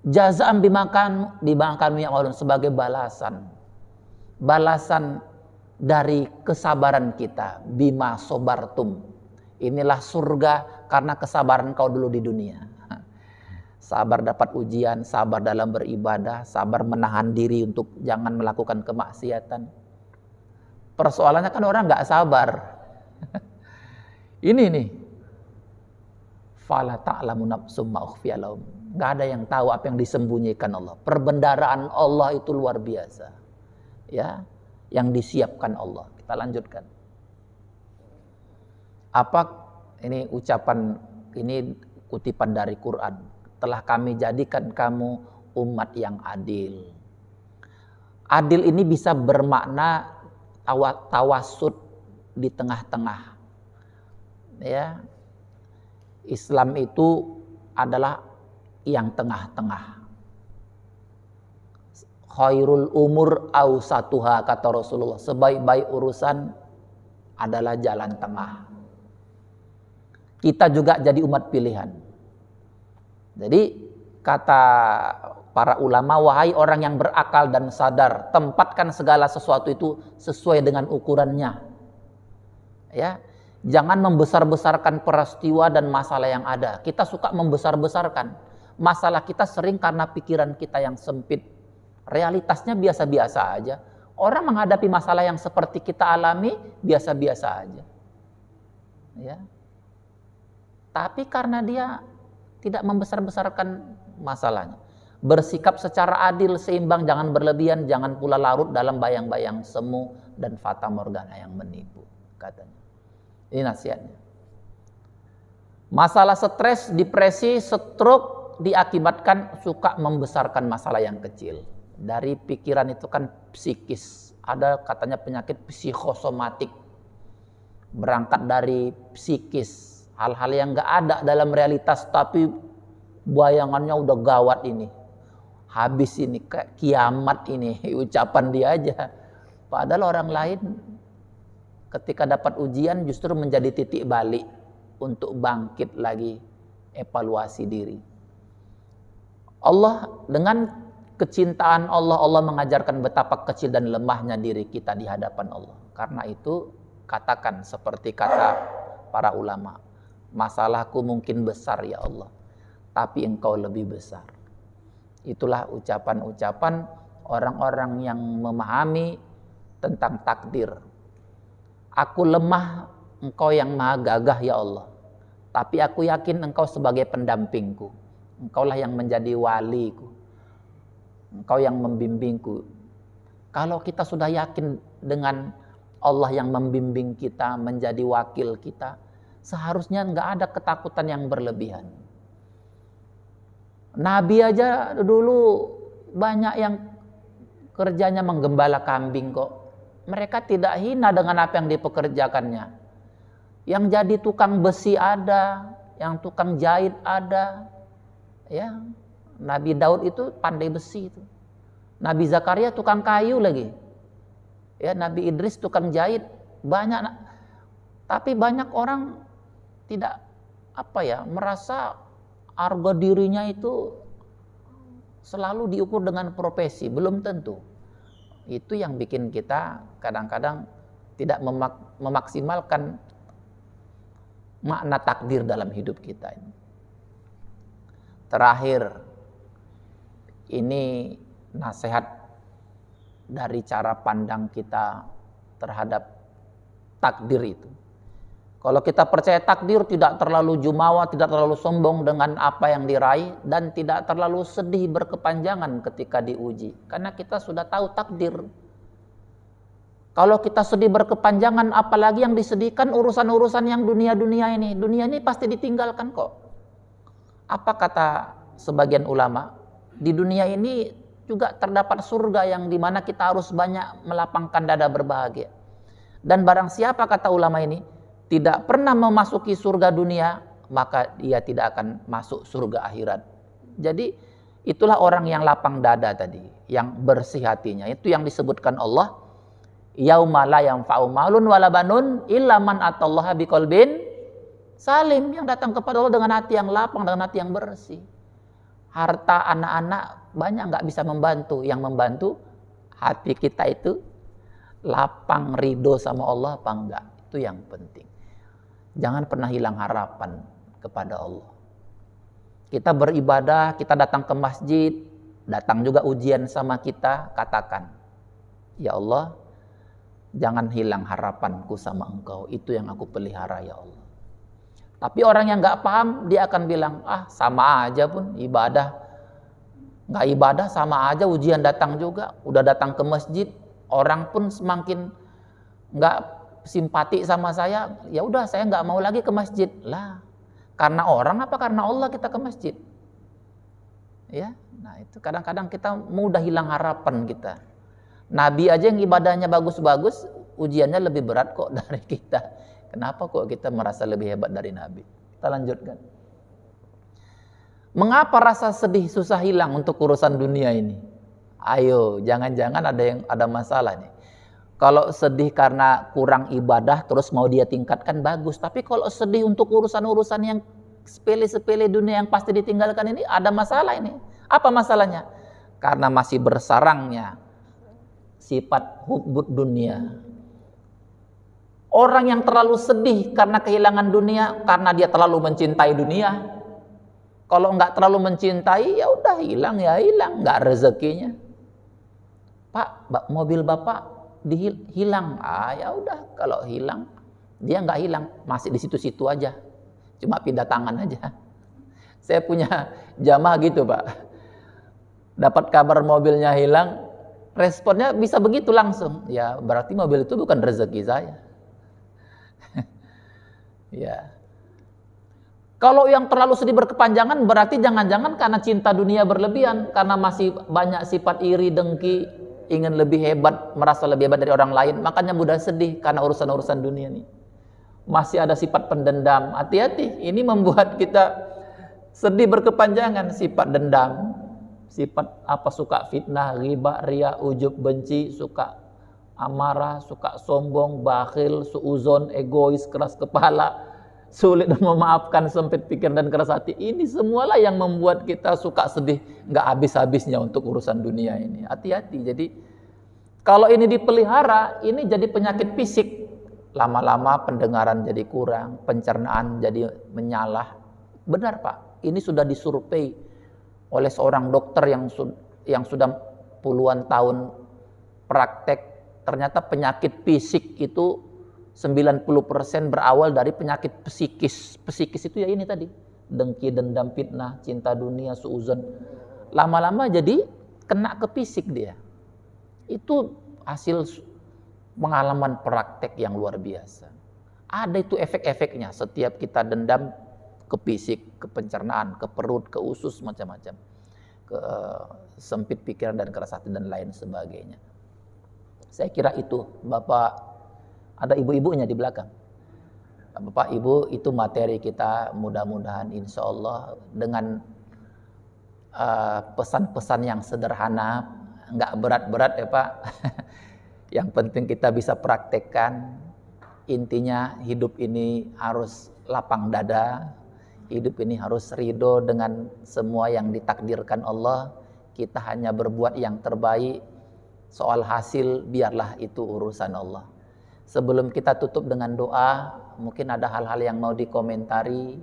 Jazaa'an bima kanu ya'malun, sebagai balasan. Balasan dari kesabaran kita, bima sobartum. Inilah surga karena kesabaran kau dulu di dunia. Sabar dapat ujian, sabar dalam beribadah, sabar menahan diri untuk jangan melakukan kemaksiatan. Persoalannya kan orang nggak sabar. Ini nih. Fala ta'lamu nafsum ma ukhfiya lahum. Nggak ada yang tahu apa yang disembunyikan Allah. Perbendaharaan Allah itu luar biasa. Ya, yang disiapkan Allah. Kita lanjutkan. Apa ini ucapan, ini kutipan dari Quran. Telah kami jadikan kamu umat yang adil. Adil ini bisa bermakna tawasud, di tengah-tengah. Ya. Islam itu adalah yang tengah-tengah. Khairul umur awsatuha, kata Rasulullah. Sebaik-baik urusan adalah jalan tengah. Kita juga jadi umat pilihan. Jadi kata para ulama, wahai orang yang berakal dan sadar, tempatkan segala sesuatu itu sesuai dengan ukurannya. Ya, jangan membesar-besarkan peristiwa dan masalah yang ada. Kita suka membesar-besarkan. Masalah kita sering karena pikiran kita yang sempit. Realitasnya biasa-biasa aja. Orang menghadapi masalah yang seperti kita alami biasa-biasa aja. Ya. Tapi karena dia tidak membesar-besarkan masalahnya. Bersikap secara adil, seimbang, jangan berlebihan, jangan pula larut dalam bayang-bayang semu dan fata morgana yang menipu, katanya. Ini nasihatnya. Masalah stres, depresi, stroke diakibatkan suka membesarkan masalah yang kecil. Dari pikiran itu kan psikis. Ada katanya penyakit psikosomatik. berangkat dari psikis, hal-hal yang nggak ada dalam realitas, tapi bayangannya udah gawat ini, habis ini, kayak kiamat ini, ucapan dia aja. Padahal orang lain ketika dapat ujian justru menjadi titik balik untuk bangkit lagi, evaluasi diri. Allah, dengan kecintaan Allah, Allah mengajarkan betapa kecil dan lemahnya diri kita di hadapan Allah. Karena itu katakan seperti kata para ulama, masalahku mungkin besar ya Allah, tapi engkau lebih besar. Itulah ucapan-ucapan orang-orang yang memahami tentang takdir. Aku lemah, engkau yang maha gagah ya Allah, tapi aku yakin engkau sebagai pendampingku, engkaulah yang menjadi waliku, engkau yang membimbingku. Kalau kita sudah yakin dengan Allah yang membimbing kita, menjadi wakil kita, seharusnya nggak ada ketakutan yang berlebihan. Nabi aja dulu banyak yang kerjanya menggembala kambing kok. Mereka tidak hina dengan apa yang dipekerjakannya. Yang jadi tukang besi ada, yang tukang jahit ada. Ya, Nabi Daud itu pandai besi itu. Nabi Zakaria tukang kayu lagi. Ya, Nabi Idris tukang jahit. Banyak, tapi banyak orang tidak merasa harga dirinya itu selalu diukur dengan profesi, belum tentu. Itu yang bikin kita kadang-kadang tidak memaksimalkan makna takdir dalam hidup kita ini. Terakhir, ini nasihat dari cara pandang kita terhadap takdir itu. Kalau kita percaya takdir, tidak terlalu jumawa, tidak terlalu sombong dengan apa yang diraih, dan tidak terlalu sedih berkepanjangan ketika diuji. Karena kita sudah tahu takdir. Kalau kita sedih berkepanjangan, apalagi yang disedihkan urusan-urusan yang dunia-dunia ini. Dunia ini pasti ditinggalkan kok. Apa kata sebagian ulama? Di dunia ini juga terdapat surga yang dimana kita harus banyak melapangkan dada berbahagia. Dan barang siapa, kata ulama ini, tidak pernah memasuki surga dunia, maka dia tidak akan masuk surga akhirat. Jadi itulah orang yang lapang dada tadi, yang bersih hatinya. Itu yang disebutkan Allah, yauma la yanfa'u malun wala banun illa man atallaha biqalbin salim, yang datang kepada Allah dengan hati yang lapang, dengan hati yang bersih. Harta anak-anak banyak nggak bisa membantu, yang membantu hati kita itu lapang, ridho sama Allah apa enggak. Itu yang penting. Jangan pernah hilang harapan kepada Allah. Kita beribadah, kita datang ke masjid, datang juga ujian sama kita, katakan, ya Allah, jangan hilang harapanku sama engkau, itu yang aku pelihara ya Allah. Tapi orang yang nggak paham, dia akan bilang, sama aja pun ibadah, nggak ibadah sama aja, ujian datang juga. Udah datang ke masjid, orang pun semakin nggak simpati sama saya, ya udah saya nggak mau lagi ke masjid. Lah, karena orang apa karena Allah kita ke masjid? Ya, nah itu kadang-kadang kita mudah hilang harapan kita. Nabi aja yang ibadahnya bagus-bagus, ujiannya lebih berat kok dari kita. Kenapa kok kita merasa lebih hebat dari Nabi? Kita lanjutkan. Mengapa rasa sedih susah hilang untuk urusan dunia ini? Ayo, jangan-jangan ada masalah nih. Kalau sedih karena kurang ibadah terus mau dia tingkatkan, bagus. Tapi kalau sedih untuk urusan-urusan yang sepele-sepele dunia yang pasti ditinggalkan, ini ada masalah ini. Apa masalahnya? Karena masih bersarangnya sifat hubbud dunia. Orang yang terlalu sedih karena kehilangan dunia, karena dia terlalu mencintai dunia. Kalau nggak terlalu mencintai, ya udah hilang ya hilang, nggak rezekinya. Pak, mobil bapak hilang, ya udah, kalau hilang dia nggak hilang, masih di situ-situ aja, cuma pindah tangan aja. Saya punya jamaah gitu Pak, dapat kabar mobilnya hilang, responnya bisa begitu langsung, ya berarti mobil itu bukan rezeki saya. Ya, kalau yang terlalu sedih berkepanjangan berarti jangan-jangan karena cinta dunia berlebihan, karena masih banyak sifat iri, dengki, ingin lebih hebat, merasa lebih hebat dari orang lain, makanya mudah sedih karena urusan-urusan dunia nih. masih ada sifat pendendam, hati-hati. Ini membuat kita sedih berkepanjangan. Sifat dendam, sifat apa, suka fitnah, ghibah, riya, ujub, benci, suka amarah, suka sombong, bakhil, suuzon, egois, keras kepala, sulit memaafkan, sempit pikir dan keras hati. Ini semualah yang membuat kita suka sedih nggak habis-habisnya untuk urusan dunia ini. Hati-hati. Jadi kalau ini dipelihara, ini jadi penyakit fisik. Lama-lama pendengaran jadi kurang, pencernaan jadi menyalah. Benar Pak, ini sudah disurvei oleh seorang dokter yang sudah puluhan tahun praktek. Ternyata penyakit fisik itu 90% berawal dari penyakit psikis. Psikis itu ya ini tadi, dengki, dendam, fitnah, cinta dunia, suuzon. Lama-lama jadi kena ke fisik dia. Itu hasil pengalaman praktek yang luar biasa. Ada itu efek-efeknya. Setiap kita dendam ke fisik, ke pencernaan, ke perut, ke usus, macam-macam. Ke sempit pikiran dan keras hati dan lain sebagainya. Saya kira itu, Bapak, ada ibu-ibunya di belakang. Bapak, Ibu, itu materi kita, mudah-mudahan insya Allah dengan pesan-pesan yang sederhana, nggak berat-berat ya Pak. Yang penting kita bisa praktekkan. Intinya hidup ini harus lapang dada, hidup ini harus ridho dengan semua yang ditakdirkan Allah. Kita hanya berbuat yang terbaik. Soal hasil biarlah itu urusan Allah. Sebelum kita tutup dengan doa, mungkin ada hal-hal yang mau dikomentari,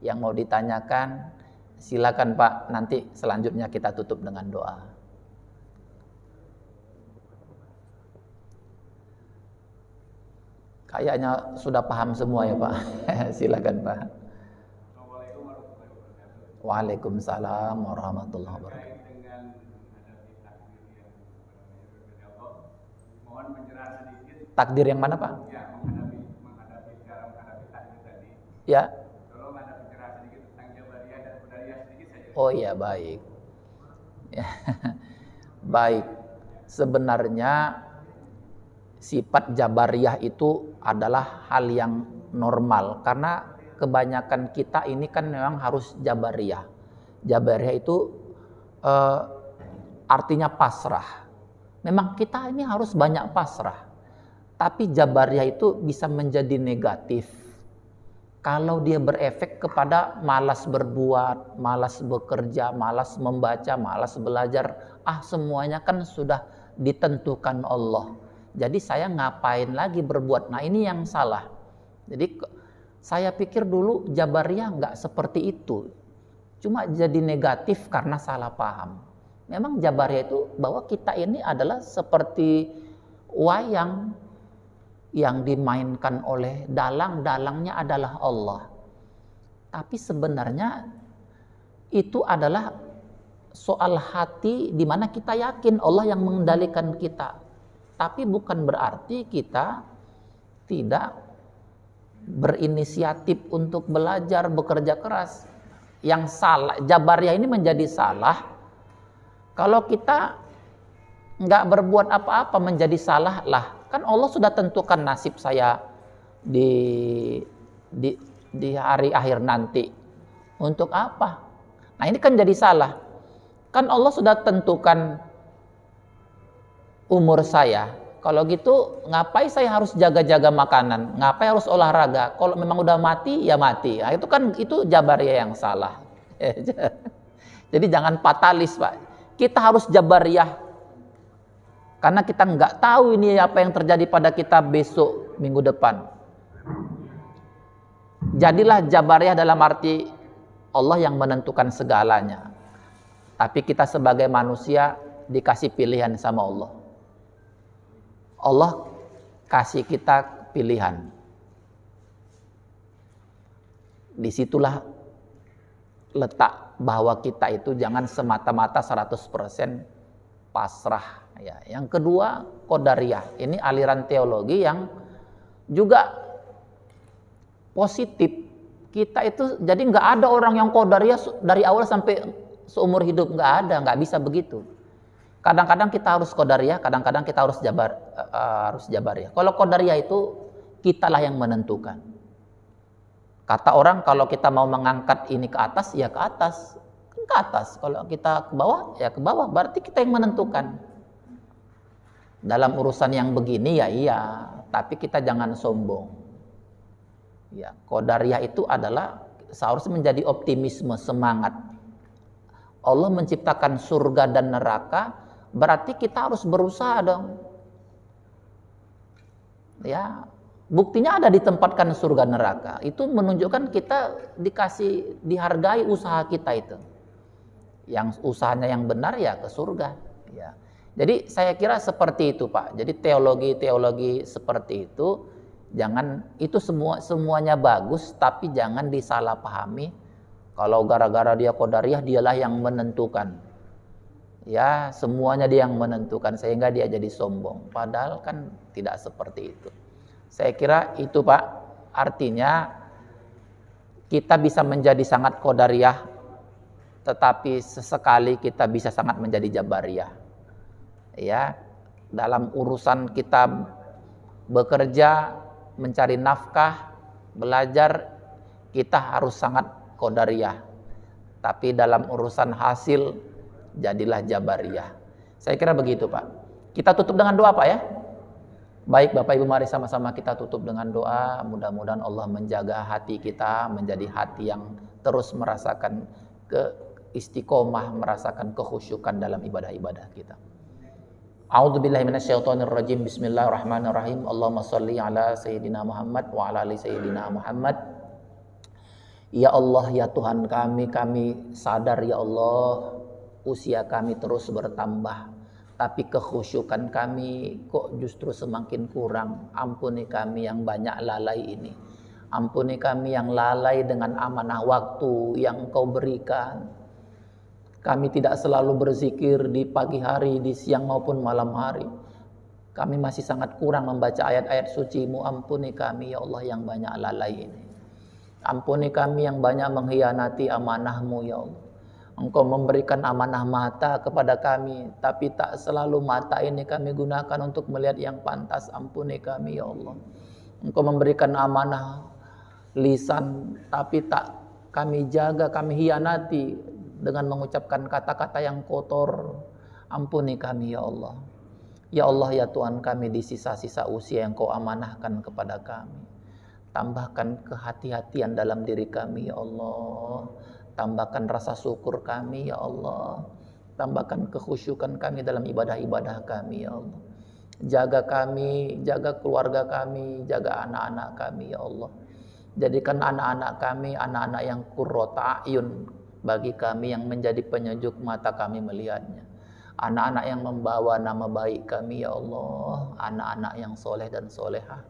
yang mau ditanyakan. Silakan Pak, nanti selanjutnya kita tutup dengan doa. Kayaknya sudah paham semua ya Pak. Silakan Pak. Waalaikumsalam warahmatullahi wabarakatuh. Takdir yang mana Pak? Ya, menghadapi cara menghadapi takdir tadi. Ya. Tolong ada pencerahan sedikit tentang jabariyah dan qadariyah sedikit saja. Oh iya, baik. Ya. Baik. Sebenarnya sifat jabariyah itu adalah hal yang normal karena kebanyakan kita ini kan memang harus jabariyah. Jabariyah itu artinya pasrah. Memang kita ini harus banyak pasrah. Tapi jabariyah itu bisa menjadi negatif kalau dia berefek kepada malas berbuat, malas bekerja, malas membaca, malas belajar. Semuanya kan sudah ditentukan Allah. Jadi saya ngapain lagi berbuat? Nah ini yang salah. Jadi saya pikir dulu jabariyah nggak seperti itu. Cuma jadi negatif karena salah paham. Memang jabariyah itu bahwa kita ini adalah seperti wayang yang dimainkan oleh dalang, dalangnya adalah Allah. Tapi sebenarnya itu adalah soal hati di mana kita yakin Allah yang mengendalikan kita. Tapi bukan berarti kita tidak berinisiatif untuk belajar, bekerja keras. Yang salah, jabariyah ini menjadi salah kalau kita nggak berbuat apa-apa, menjadi salah lah. Kan Allah sudah tentukan nasib saya di hari akhir nanti. Untuk apa? Nah ini kan jadi salah. Kan Allah sudah tentukan umur saya. Kalau gitu ngapain saya harus jaga-jaga makanan? Ngapain harus olahraga? Kalau memang udah mati ya mati. Nah, itu kan itu jabariyah yang salah. Jadi jangan fatalis Pak. Kita harus jabariyah. Karena kita nggak tahu ini apa yang terjadi pada kita besok, minggu depan. Jadilah jabariyah dalam arti Allah yang menentukan segalanya. Tapi kita sebagai manusia dikasih pilihan sama Allah. Allah kasih kita pilihan. Disitulah letak bahwa kita itu jangan semata-mata 100% pasrah. Ya, yang kedua qadariyah. Ini aliran teologi yang juga positif. Kita itu jadi nggak ada orang yang qadariyah dari awal sampai seumur hidup, nggak ada, nggak bisa begitu. Kadang-kadang kita harus qadariyah, kadang-kadang kita harus jabariyah. Kalau qadariyah itu kitalah yang menentukan. Kata orang kalau kita mau mengangkat ini ke atas, ya ke atas. Ke atas. Kalau kita ke bawah, ya ke bawah. Berarti kita yang menentukan. Dalam urusan yang begini ya iya, tapi kita jangan sombong. Ya, qadariyah itu adalah seharusnya menjadi optimisme, semangat. Allah menciptakan surga dan neraka, berarti kita harus berusaha dong. Ya, buktinya ada ditempatkan surga neraka. Itu menunjukkan kita dihargai usaha kita itu. Yang usahanya yang benar ya ke surga. Ya. Jadi saya kira seperti itu Pak. Jadi teologi seperti itu, itu semuanya bagus, tapi jangan disalahpahami. Kalau gara-gara dia qadariyah, dialah yang menentukan. Ya, semuanya dia yang menentukan sehingga dia jadi sombong. Padahal kan tidak seperti itu. Saya kira itu Pak, artinya kita bisa menjadi sangat qadariyah, tetapi sesekali kita bisa sangat menjadi jabariyah. Ya, dalam urusan kita bekerja, mencari nafkah, belajar, kita harus sangat qadariyah. Tapi dalam urusan hasil, jadilah jabariyah. Saya kira begitu Pak. Kita tutup dengan doa Pak ya. Baik Bapak Ibu, mari sama-sama kita tutup dengan doa. Mudah-mudahan Allah menjaga hati kita menjadi hati yang terus merasakan istiqomah, merasakan kekhusyukan dalam ibadah-ibadah kita. A'udzubillahi minasyaitonirrajim. Bismillahirrahmanirrahim. Allahumma shalli ala sayyidina Muhammad wa ala ali sayyidina Muhammad. Ya Allah, ya Tuhan kami sadar ya Allah, usia kami terus bertambah, tapi kekhusyukan kami kok justru semakin kurang. Ampuni kami yang banyak lalai ini. Ampuni kami yang lalai dengan amanah waktu yang Engkau berikan. Kami tidak selalu berzikir di pagi hari, di siang maupun malam hari. Kami masih sangat kurang membaca ayat-ayat suci-Mu. Ampuni kami ya Allah yang banyak lalai ini. Ampuni kami yang banyak mengkhianati amanah-Mu ya Allah. Engkau memberikan amanah mata kepada kami, tapi tak selalu mata ini kami gunakan untuk melihat yang pantas. Ampuni kami ya Allah. Engkau memberikan amanah lisan, tapi tak kami jaga, kami hianati dengan mengucapkan kata-kata yang kotor. Ampuni kami ya Allah. Ya Allah ya Tuhan kami, di sisa-sisa usia yang Kau amanahkan kepada kami, tambahkan kehati-hatian dalam diri kami ya Allah. Tambahkan rasa syukur kami ya Allah. Tambahkan kekhusyukan kami dalam ibadah-ibadah kami ya Allah. Jaga kami, jaga keluarga kami, jaga anak-anak kami ya Allah. Jadikan anak-anak kami anak-anak yang qurrata a'yun bagi kami, yang menjadi penyejuk mata kami melihatnya. Anak-anak yang membawa nama baik kami ya Allah. Anak-anak yang soleh dan solehah.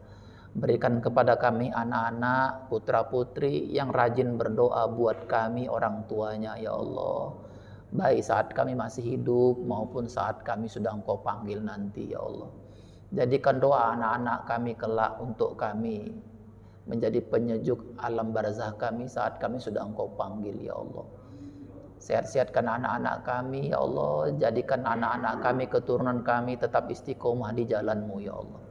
Berikan kepada kami anak-anak, putra-putri yang rajin berdoa buat kami, orang tuanya ya Allah. Baik saat kami masih hidup maupun saat kami sudah Engkau panggil nanti ya Allah. Jadikan doa anak-anak kami kelak untuk kami menjadi penyejuk alam barzah kami saat kami sudah Engkau panggil ya Allah. Sehat-sehatkan anak-anak kami ya Allah. Jadikan anak-anak kami, keturunan kami tetap istiqomah di jalan-Mu ya Allah.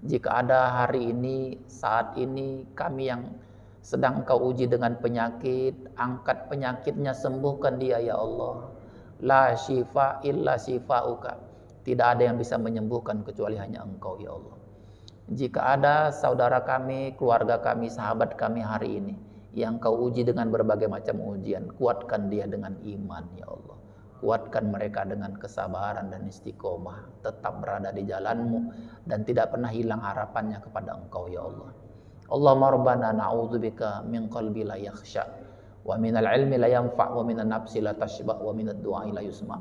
Jika ada hari ini, saat ini kami yang sedang Engkau uji dengan penyakit, angkat penyakitnya, sembuhkan dia ya Allah. La syifa illa syifauka. Tidak ada yang bisa menyembuhkan kecuali hanya Engkau ya Allah. Jika ada saudara kami, keluarga kami, sahabat kami hari ini yang Kau uji dengan berbagai macam ujian, kuatkan dia dengan iman ya Allah. Kuatkan mereka dengan kesabaran dan istiqomah, tetap berada di jalan-Mu dan tidak pernah hilang harapannya kepada Engkau ya Allah. Allahumma rabbana na'udzubika min qalbi la yakhsha, wa minal ilmi la yanfa', wa minan nafsi la tashba', wa minad du'ai la yusma'.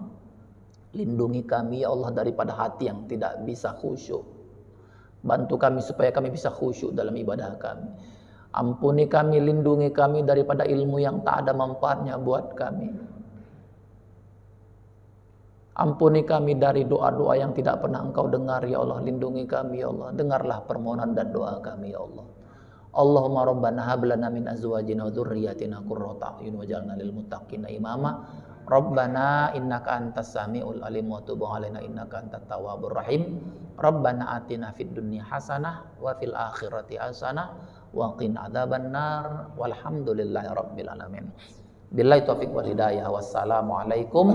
Lindungi kami ya Allah daripada hati yang tidak bisa khusyuk. Bantu kami supaya kami bisa khusyuk dalam ibadah kami. Ampuni kami, lindungi kami daripada ilmu yang tak ada manfaatnya buat kami. Ampuni kami dari doa-doa yang tidak pernah Engkau dengar ya Allah. Lindungi kami ya Allah. Dengarlah permohonan dan doa kami ya Allah. Allahumma rabbana hab lana min azwajina wa dzurriyyatina qurrata a'yun waj'alna lil muttaqina imama. Rabbana innaka antas samiul alim wa tub 'alaina innaka antat tawwabur rahim. Rabbana atina fid dunya hasanah wa fil akhirati hasanah wa qina adzabannar walhamdulillahi rabbil alamin. Billahi taufiq wal hidayah. Wassalamualaikum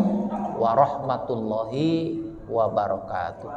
warahmatullahi wabarakatuh.